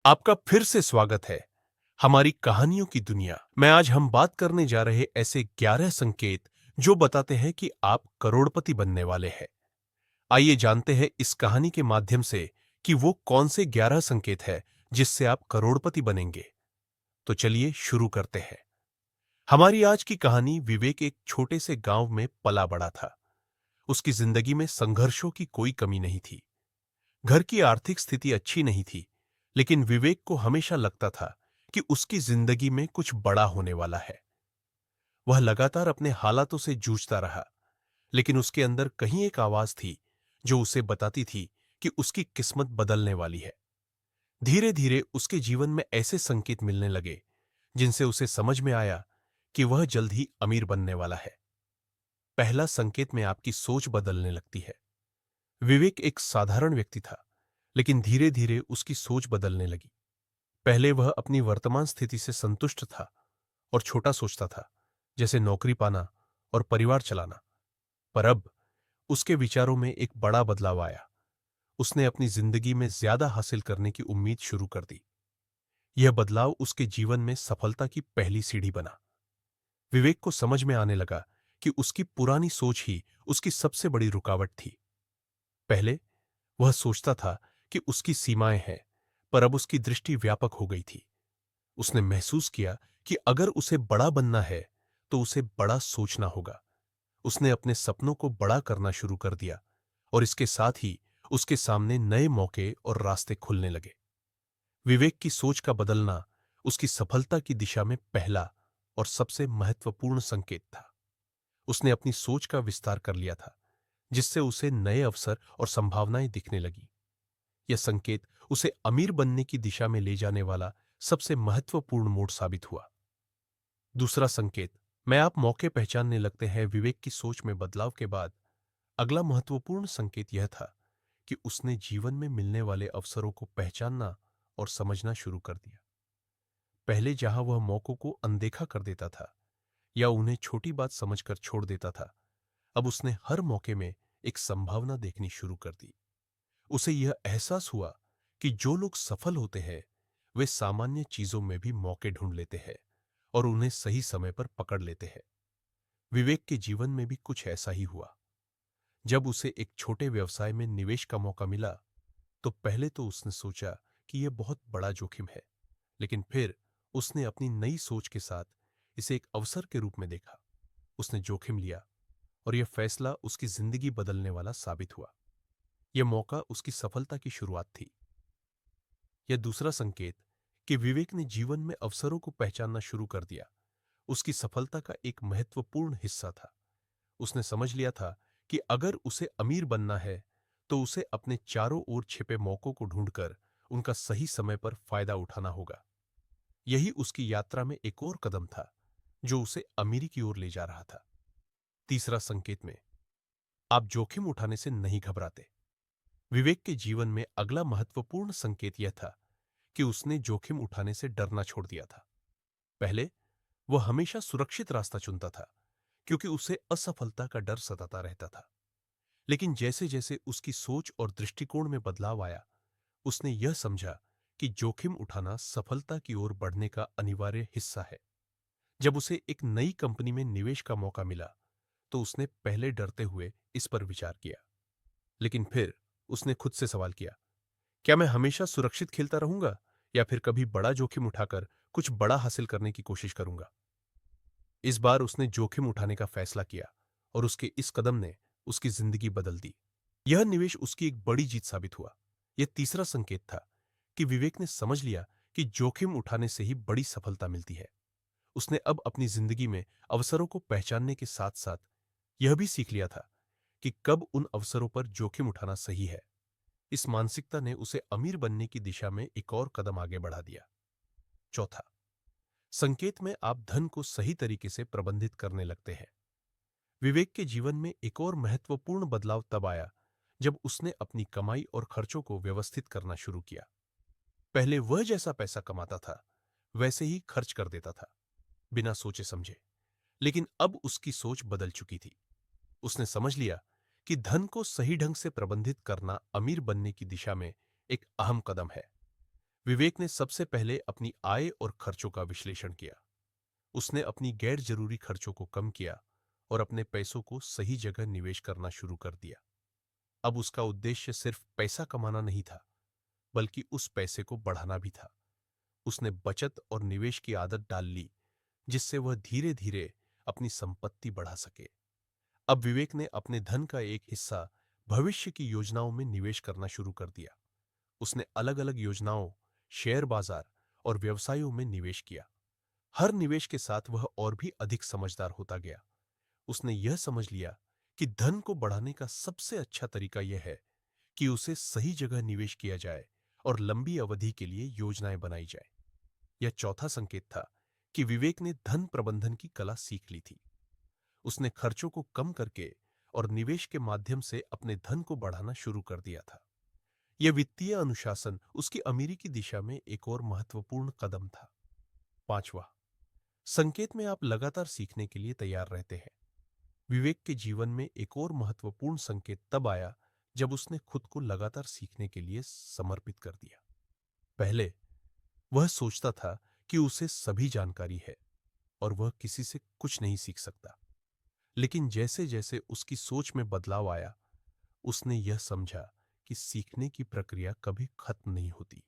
आपका फिर से स्वागत है हमारी कहानियों की दुनिया में। आज हम बात करने जा रहे ऐसे 11 संकेत जो बताते हैं कि आप करोड़पति बनने वाले हैं। आइए जानते हैं इस कहानी के माध्यम से कि वो कौन से 11 संकेत हैं जिससे आप करोड़पति बनेंगे। तो चलिए शुरू करते हैं। हमारी आज की कहानी विवेक एक छोटे से गांव में पला बड़ा था। उसकी जिंदगी में संघर्षों की कोई कमी नहीं थी। घर की आर्थिक स्थिति अच्छी नहीं थी, लेकिन विवेक को हमेशा लगता था कि उसकी जिंदगी में कुछ बड़ा होने वाला है। वह लगातार अपने हालातों से जूझता रहा, लेकिन उसके अंदर कहीं एक आवाज थी जो उसे बताती थी कि उसकी किस्मत बदलने वाली है। धीरे धीरे उसके जीवन में ऐसे संकेत मिलने लगे जिनसे उसे समझ में आया कि वह जल्द ही अमीर बनने वाला है। पहला संकेत में आपकी सोच बदलने लगती है। विवेक एक साधारण व्यक्ति था, लेकिन धीरे धीरे उसकी सोच बदलने लगी। पहले वह अपनी वर्तमान स्थिति से संतुष्ट था और छोटा सोचता था, जैसे नौकरी पाना और परिवार चलाना। पर अब उसके विचारों में एक बड़ा बदलाव आया। उसने अपनी जिंदगी में ज्यादा हासिल करने की उम्मीद शुरू कर दी। यह बदलाव उसके जीवन में सफलता की पहली सीढ़ी बना। विवेक को समझ में आने लगा कि उसकी पुरानी सोच ही उसकी सबसे बड़ी रुकावट थी। पहले वह सोचता था कि उसकी सीमाएं हैं, पर अब उसकी दृष्टि व्यापक हो गई थी। उसने महसूस किया कि अगर उसे बड़ा बनना है तो उसे बड़ा सोचना होगा। उसने अपने सपनों को बड़ा करना शुरू कर दिया और इसके साथ ही उसके सामने नए मौके और रास्ते खुलने लगे। विवेक की सोच का बदलना उसकी सफलता की दिशा में पहला और सबसे महत्वपूर्ण संकेत था। उसने अपनी सोच का विस्तार कर लिया था, जिससे उसे नए अवसर और संभावनाएं दिखने लगी। यह संकेत उसे अमीर बनने की दिशा में ले जाने वाला सबसे महत्वपूर्ण मोड़ साबित हुआ। दूसरा संकेत में आप मौके पहचानने लगते हैं। विवेक की सोच में बदलाव के बाद अगला महत्वपूर्ण संकेत यह था कि उसने जीवन में मिलने वाले अवसरों को पहचानना और समझना शुरू कर दिया। पहले जहां वह मौकों को अनदेखा कर देता था या उन्हें छोटी बात समझकर छोड़ देता था, अब उसने हर मौके में एक संभावना देखनी शुरू कर दी। उसे यह एहसास हुआ कि जो लोग सफल होते हैं वे सामान्य चीजों में भी मौके ढूंढ लेते हैं और उन्हें सही समय पर पकड़ लेते हैं। विवेक के जीवन में भी कुछ ऐसा ही हुआ। जब उसे एक छोटे व्यवसाय में निवेश का मौका मिला तो पहले तो उसने सोचा कि यह बहुत बड़ा जोखिम है, लेकिन फिर उसने अपनी नई सोच के साथ इसे एक अवसर के रूप में देखा। उसने जोखिम लिया और यह फैसला उसकी जिंदगी बदलने वाला साबित हुआ। यह मौका उसकी सफलता की शुरुआत थी। यह दूसरा संकेत कि विवेक ने जीवन में अवसरों को पहचानना शुरू कर दिया, उसकी सफलता का एक महत्वपूर्ण हिस्सा था। उसने समझ लिया था कि अगर उसे अमीर बनना है तो उसे अपने चारों ओर छिपे मौकों को ढूंढकर उनका सही समय पर फायदा उठाना होगा। यही उसकी यात्रा में एक और कदम था जो उसे अमीरी की ओर ले जा रहा था। तीसरा संकेत में आप जोखिम उठाने से नहीं घबराते। विवेक के जीवन में अगला महत्वपूर्ण संकेत यह था कि उसने जोखिम उठाने से डरना छोड़ दिया था। पहले वह हमेशा सुरक्षित रास्ता चुनता था क्योंकि उसे असफलता का डर सताता रहता था। लेकिन जैसे जैसे उसकी सोच और दृष्टिकोण में बदलाव आया, उसने यह समझा कि जोखिम उठाना सफलता की ओर बढ़ने का अनिवार्य हिस्सा है। जब उसे एक नई कंपनी में निवेश का मौका मिला तो उसने पहले डरते हुए इस पर विचार किया, लेकिन फिर उसने खुद से सवाल किया, क्या मैं हमेशा सुरक्षित खेलता रहूंगा या फिर कभी बड़ा जोखिम उठाकर कुछ बड़ा हासिल करने की कोशिश करूंगा। इस बार उसने जोखिम उठाने का फैसला किया और उसके इस कदम ने उसकी जिंदगी बदल दी। यह निवेश उसकी एक बड़ी जीत साबित हुआ। यह तीसरा संकेत था कि विवेक ने समझ लिया कि जोखिम उठाने से ही बड़ी सफलता मिलती है। उसने अब अपनी जिंदगी में अवसरों को पहचानने के साथ साथ यह भी सीख लिया था कि कब उन अवसरों पर जोखिम उठाना सही है। इस मानसिकता ने उसे अमीर बनने की दिशा में एक और कदम आगे बढ़ा दिया। चौथा संकेत में आप धन को सही तरीके से प्रबंधित करने लगते हैं। विवेक के जीवन में एक और महत्वपूर्ण बदलाव तब आया जब उसने अपनी कमाई और खर्चों को व्यवस्थित करना शुरू किया। पहले वह जैसा पैसा कमाता था वैसे ही खर्च कर देता था, बिना सोचे समझे। लेकिन अब उसकी सोच बदल चुकी थी। उसने समझ लिया कि धन को सही ढंग से प्रबंधित करना अमीर बनने की दिशा में एक अहम कदम है। विवेक ने सबसे पहले अपनी आय और खर्चों का विश्लेषण किया। उसने अपनी गैर जरूरी खर्चों को कम किया और अपने पैसों को सही जगह निवेश करना शुरू कर दिया। अब उसका उद्देश्य सिर्फ पैसा कमाना नहीं था, बल्कि उस पैसे को बढ़ाना भी था। उसने बचत और निवेश की आदत डाल ली, जिससे वह धीरे धीरे अपनी संपत्ति बढ़ा सके। अब विवेक ने अपने धन का एक हिस्सा भविष्य की योजनाओं में निवेश करना शुरू कर दिया। उसने अलग अलग योजनाओं, शेयर बाजार और व्यवसायों में निवेश किया। हर निवेश के साथ वह और भी अधिक समझदार होता गया। उसने यह समझ लिया कि धन को बढ़ाने का सबसे अच्छा तरीका यह है कि उसे सही जगह निवेश किया जाए और लंबी अवधि के लिए योजनाएं बनाई जाए। यह चौथा संकेत था कि विवेक ने धन प्रबंधन की कला सीख ली थी। उसने खर्चों को कम करके और निवेश के माध्यम से अपने धन को बढ़ाना शुरू कर दिया था। यह वित्तीय अनुशासन उसकी अमीरी की दिशा में एक और महत्वपूर्ण कदम था। पांचवा संकेत में आप लगातार सीखने के लिए तैयार रहते हैं। विवेक के जीवन में एक और महत्वपूर्ण संकेत तब आया जब उसने खुद को लगातार सीखने के लिए समर्पित कर दिया। पहले वह सोचता था कि उसे सभी जानकारी है और वह किसी से कुछ नहीं सीख सकता। लेकिन जैसे जैसे उसकी सोच में बदलाव आया, उसने यह समझा कि सीखने की प्रक्रिया कभी खत्म नहीं होती।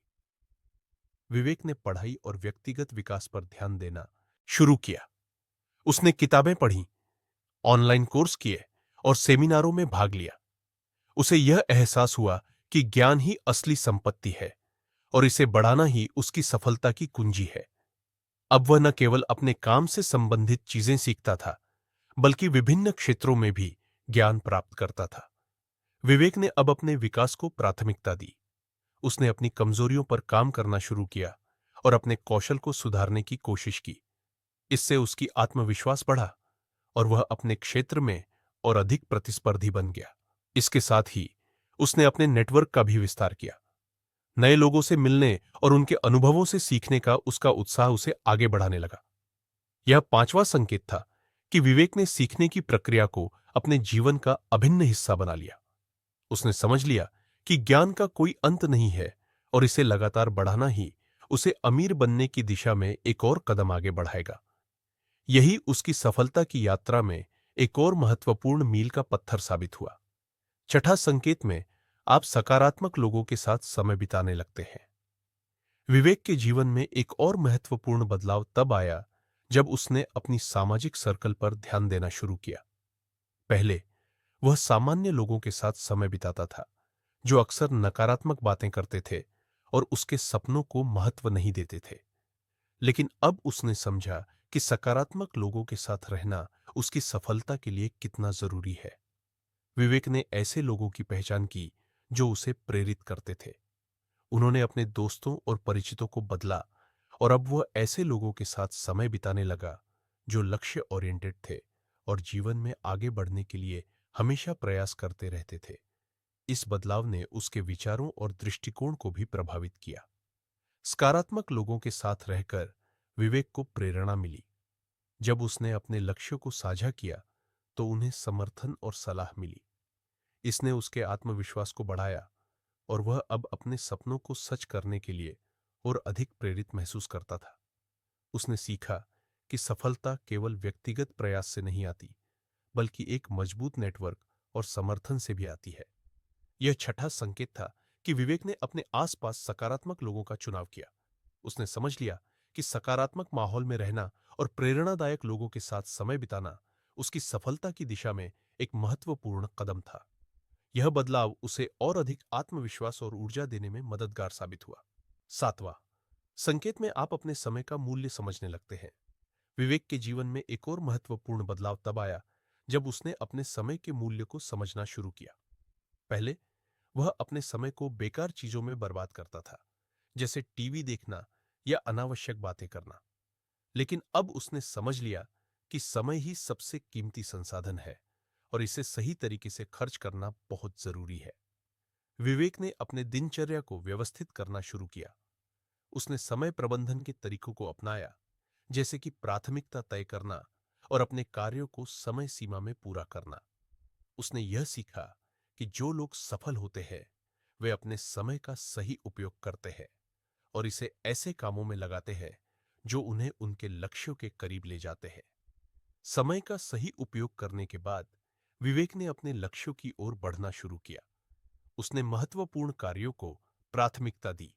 विवेक ने पढ़ाई और व्यक्तिगत विकास पर ध्यान देना शुरू किया। उसने किताबें पढ़ी, ऑनलाइन कोर्स किए और सेमिनारों में भाग लिया। उसे यह एहसास हुआ कि ज्ञान ही असली संपत्ति है और इसे बढ़ाना ही उसकी सफलता की कुंजी है। अब वह न केवल अपने काम से संबंधित चीजें सीखता था, बल्कि विभिन्न क्षेत्रों में भी ज्ञान प्राप्त करता था। विवेक ने अब अपने विकास को प्राथमिकता दी। उसने अपनी कमजोरियों पर काम करना शुरू किया और अपने कौशल को सुधारने की कोशिश की। इससे उसकी आत्मविश्वास बढ़ा और वह अपने क्षेत्र में और अधिक प्रतिस्पर्धी बन गया। इसके साथ ही उसने अपने नेटवर्क का भी विस्तार किया। नए लोगों से मिलने और उनके अनुभवों से सीखने का उसका उत्साह उसे आगे बढ़ाने लगा। यह पांचवा संकेत था कि विवेक ने सीखने की प्रक्रिया को अपने जीवन का अभिन्न हिस्सा बना लिया। उसने समझ लिया कि ज्ञान का कोई अंत नहीं है और इसे लगातार बढ़ाना ही उसे अमीर बनने की दिशा में एक और कदम आगे बढ़ाएगा। यही उसकी सफलता की यात्रा में एक और महत्वपूर्ण मील का पत्थर साबित हुआ। छठा संकेत में आप सकारात्मक लोगों के साथ समय बिताने लगते हैं। विवेक के जीवन में एक और महत्वपूर्ण बदलाव तब आया जब उसने अपनी सामाजिक सर्कल पर ध्यान देना शुरू किया। पहले वह सामान्य लोगों के साथ समय बिताता था, जो अक्सर नकारात्मक बातें करते थे और उसके सपनों को महत्व नहीं देते थे। लेकिन अब उसने समझा कि सकारात्मक लोगों के साथ रहना उसकी सफलता के लिए कितना जरूरी है। विवेक ने ऐसे लोगों की पहचान की जो उसे प्रेरित करते थे। उन्होंने अपने दोस्तों और परिचितों को बदला और अब वह ऐसे लोगों के साथ समय बिताने लगा जो लक्ष्य ओरिएंटेड थे और जीवन में आगे बढ़ने के लिए हमेशा प्रयास करते रहते थे। इस बदलाव ने उसके विचारों और दृष्टिकोण को भी प्रभावित किया। सकारात्मक लोगों के साथ रहकर विवेक को प्रेरणा मिली। जब उसने अपने लक्ष्यों को साझा किया तो उन्हें समर्थन और सलाह मिली। इसने उसके आत्मविश्वास को बढ़ाया और वह अब अपने सपनों को सच करने के लिए और अधिक प्रेरित महसूस करता था। उसने सीखा कि सफलता केवल व्यक्तिगत प्रयास से नहीं आती, बल्कि एक मजबूत नेटवर्क और समर्थन से भी आती है। यह छठा संकेत था कि विवेक ने अपने आसपास सकारात्मक लोगों का चुनाव किया। उसने समझ लिया कि सकारात्मक माहौल में रहना और प्रेरणादायक लोगों के साथ समय बिताना उसकी सफलता की दिशा में एक महत्वपूर्ण कदम था। यह बदलाव उसे और अधिक आत्मविश्वास और ऊर्जा देने में मददगार साबित हुआ। सातवां संकेत में आप अपने समय का मूल्य समझने लगते हैं। विवेक के जीवन में एक और महत्वपूर्ण बदलाव तब आया जब उसने अपने समय के मूल्य को समझना शुरू किया। पहले वह अपने समय को बेकार चीजों में बर्बाद करता था, जैसे टीवी देखना या अनावश्यक बातें करना। लेकिन अब उसने समझ लिया कि समय ही सबसे कीमती संसाधन है और इसे सही तरीके से खर्च करना बहुत जरूरी है। विवेक ने अपने दिनचर्या को व्यवस्थित करना शुरू किया। उसने समय प्रबंधन के तरीकों को अपनाया, जैसे कि प्राथमिकता तय करना और अपने कार्यों को समय सीमा में पूरा करना। उसने यह सीखा कि जो लोग सफल होते हैं वे अपने समय का सही उपयोग करते हैं और इसे ऐसे कामों में लगाते हैं जो उन्हें उनके लक्ष्यों के करीब ले जाते हैं। समय का सही उपयोग करने के बाद विवेक ने अपने लक्ष्यों की ओर बढ़ना शुरू किया। उसने महत्वपूर्ण कार्यों को प्राथमिकता दी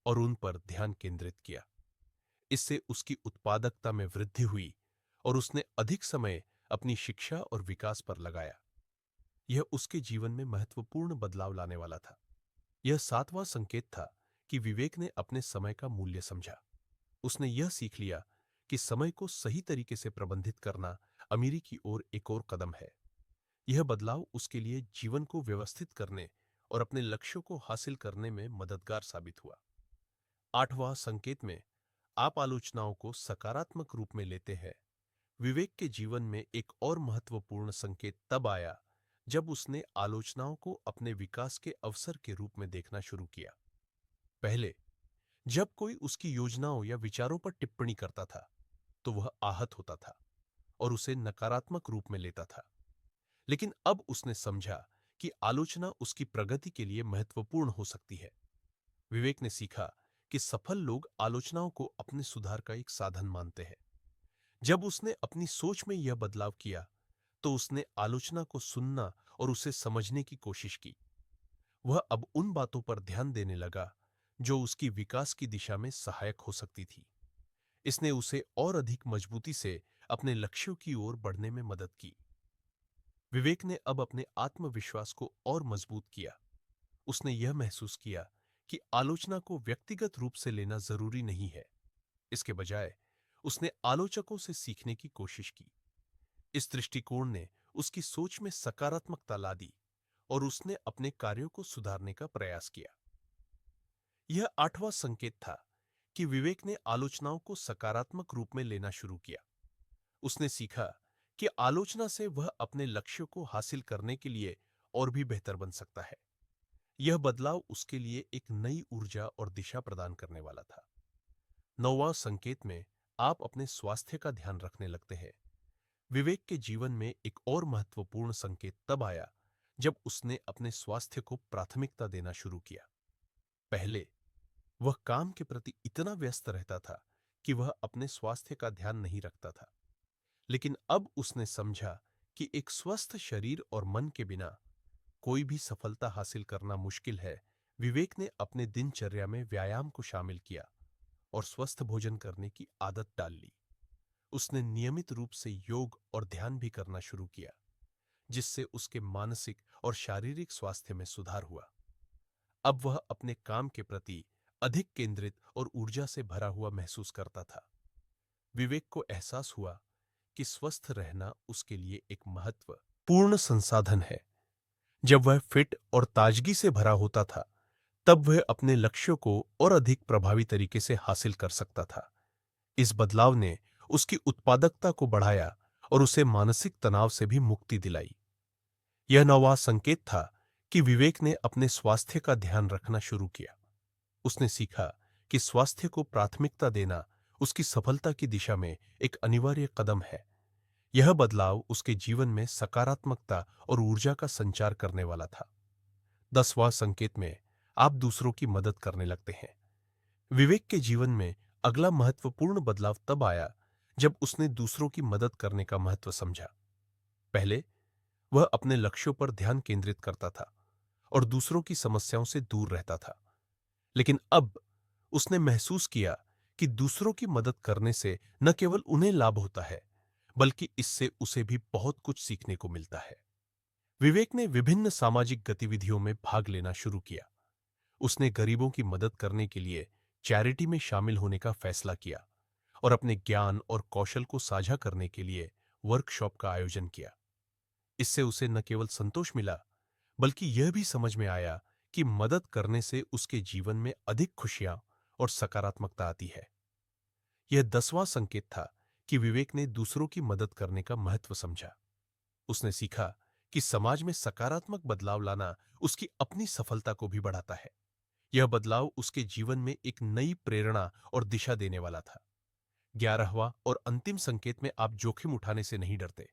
और उन पर ध्यान केंद्रित किया। इससे उसकी उत्पादकता में वृद्धि हुई और उसने अधिक समय अपनी शिक्षा और विकास पर लगाया। यह उसके जीवन में महत्वपूर्ण बदलाव लाने वाला था। यह सातवां संकेत था कि विवेक ने अपने समय का मूल्य समझा। उसने यह सीख लिया कि समय को सही तरीके से प्रबंधित करना अमीरी की ओर एक और कदम है। यह बदलाव उसके लिए जीवन को व्यवस्थित करने और अपने लक्ष्यों को हासिल करने में मददगार साबित हुआ। आठवां संकेत में आप आलोचनाओं को सकारात्मक रूप में लेते हैं। विवेक के जीवन में एक और महत्वपूर्ण संकेत तब आया जब उसने आलोचनाओं को अपने विकास के अवसर के रूप में देखना शुरू किया। पहले जब कोई उसकी योजनाओं या विचारों पर टिप्पणी करता था तो वह आहत होता था और उसे नकारात्मक रूप में लेता था। लेकिन अब उसने समझा कि आलोचना उसकी प्रगति के लिए महत्वपूर्ण हो सकती है। विवेक ने सीखा कि सफल लोग आलोचनाओं को अपने सुधार का एक साधन मानते हैं। जब उसने अपनी सोच में यह बदलाव किया तो उसने आलोचना को सुनना और उसे समझने की कोशिश की। वह अब उन बातों पर ध्यान देने लगा जो उसकी विकास की दिशा में सहायक हो सकती थी। इसने उसे और अधिक मजबूती से अपने लक्ष्यों की ओर बढ़ने में मदद की। विवेक ने अब अपने आत्मविश्वास को और मजबूत किया। उसने यह महसूस किया कि आलोचना को व्यक्तिगत रूप से लेना जरूरी नहीं है। इसके बजाय उसने आलोचकों से सीखने की कोशिश की। इस दृष्टिकोण ने उसकी सोच में सकारात्मकता ला दी और उसने अपने कार्यों को सुधारने का प्रयास किया। यह आठवां संकेत था कि विवेक ने आलोचनाओं को सकारात्मक रूप में लेना शुरू किया। उसने सीखा कि आलोचना से वह अपने लक्ष्यों को हासिल करने के लिए और भी बेहतर बन सकता है। यह बदलाव उसके लिए एक नई ऊर्जा और दिशा प्रदान करने वाला था। नौवां संकेत में आप अपने स्वास्थ्य का ध्यान रखने लगते हैं। विवेक के जीवन में एक और महत्वपूर्ण संकेत तब आया जब उसने अपने स्वास्थ्य को प्राथमिकता देना शुरू किया। पहले वह काम के प्रति इतना व्यस्त रहता था कि वह अपने स्वास्थ्य का ध्यान नहीं रखता था। लेकिन अब उसने समझा कि एक स्वस्थ शरीर और मन के बिना कोई भी सफलता हासिल करना मुश्किल है। विवेक ने अपने दिनचर्या में व्यायाम को शामिल किया और स्वस्थ भोजन करने की आदत डाल ली। उसने नियमित रूप से योग और ध्यान भी करना शुरू किया, जिससे उसके मानसिक और शारीरिक स्वास्थ्य में सुधार हुआ। अब वह अपने काम के प्रति अधिक केंद्रित और ऊर्जा से भरा हुआ महसूस करता था। विवेक को एहसास हुआ कि स्वस्थ रहना उसके लिए एक महत्वपूर्ण संसाधन है। जब वह फिट और ताजगी से भरा होता था, तब वह अपने लक्ष्यों को और अधिक प्रभावी तरीके से हासिल कर सकता था। इस बदलाव ने उसकी उत्पादकता को बढ़ाया और उसे मानसिक तनाव से भी मुक्ति दिलाई। यह नौवां संकेत था कि विवेक ने अपने स्वास्थ्य का ध्यान रखना शुरू किया। उसने सीखा कि स्वास्थ्य को प्राथमिकता देना उसकी सफलता की दिशा में एक अनिवार्य कदम है। यह बदलाव उसके जीवन में सकारात्मकता और ऊर्जा का संचार करने वाला था। 10वां संकेत में आप दूसरों की मदद करने लगते हैं। विवेक के जीवन में अगला महत्वपूर्ण बदलाव तब आया जब उसने दूसरों की मदद करने का महत्व समझा। पहले वह अपने लक्ष्यों पर ध्यान केंद्रित करता था और दूसरों की समस्याओं से दूर रहता था। लेकिन अब उसने महसूस किया कि दूसरों की मदद करने से न केवल उन्हें लाभ होता है, बल्कि इससे उसे भी बहुत कुछ सीखने को मिलता है। विवेक ने विभिन्न सामाजिक गतिविधियों में भाग लेना शुरू किया। उसने गरीबों की मदद करने के लिए चैरिटी में शामिल होने का फैसला किया और अपने ज्ञान और कौशल को साझा करने के लिए वर्कशॉप का आयोजन किया। इससे उसे न केवल संतोष मिला, बल्कि यह भी समझ में आया कि मदद करने से उसके जीवन में अधिक खुशियां और सकारात्मकता आती है। यह 10वां संकेत था कि विवेक ने दूसरों की मदद करने का महत्व समझा। उसने सीखा कि समाज में सकारात्मक बदलाव लाना उसकी अपनी सफलता को भी बढ़ाता है। यह बदलाव उसके जीवन में एक नई प्रेरणा और दिशा देने वाला था। 11वां और अंतिम संकेत में आप जोखिम उठाने से नहीं डरते।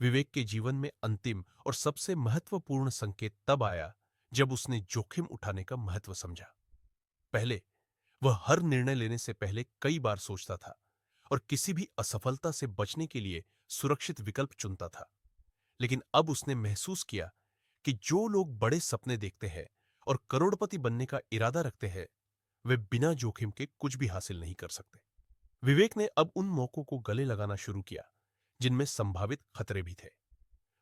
विवेक के जीवन में अंतिम और सबसे महत्वपूर्ण संकेत तब आया जब उसने जोखिम उठाने का महत्व समझा। पहले वह हर निर्णय लेने से पहले कई बार सोचता था और किसी भी असफलता से बचने के लिए सुरक्षित विकल्प चुनता था। लेकिन अब उसने महसूस किया कि जो लोग बड़े सपने देखते हैं और करोड़पति बनने का इरादा रखते हैं, वे बिना जोखिम के कुछ भी हासिल नहीं कर सकते। विवेक ने अब उन मौकों को गले लगाना शुरू किया जिनमें संभावित खतरे भी थे।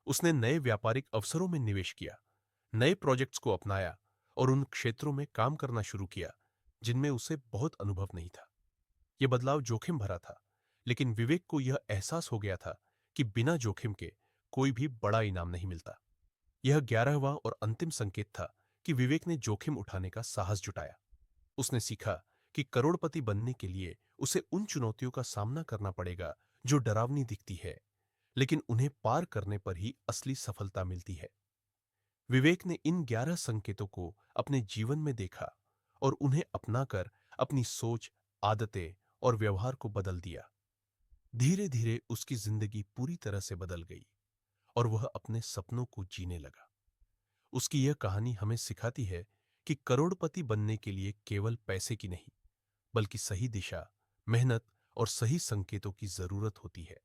उसने नए व्यापारिक अवसरों में निवेश किया, नए प्रोजेक्ट्स को अपनाया और उन क्षेत्रों में काम करना शुरू किया जिनमें उसे बहुत अनुभव नहीं था। यह बदलाव जोखिम भरा था, लेकिन विवेक को यह एहसास हो गया था कि बिना जोखिम के कोई भी बड़ा इनाम नहीं मिलता। यह 11वां और अंतिम संकेत था कि विवेक ने जोखिम उठाने का साहस जुटाया। उसने सीखा कि करोड़पति बनने के लिए उसे उन चुनौतियों का सामना करना पड़ेगा जो डरावनी दिखती है, लेकिन उन्हें पार करने पर ही असली सफलता मिलती है। विवेक ने इन 11 संकेतों को अपने जीवन में देखा और उन्हें अपनाकर अपनी सोच, आदतें और व्यवहार को बदल दिया। धीरे धीरे उसकी जिंदगी पूरी तरह से बदल गई और वह अपने सपनों को जीने लगा। उसकी यह कहानी हमें सिखाती है कि करोड़पति बनने के लिए केवल पैसे की नहीं, बल्कि सही दिशा, मेहनत और सही संकेतों की जरूरत होती है।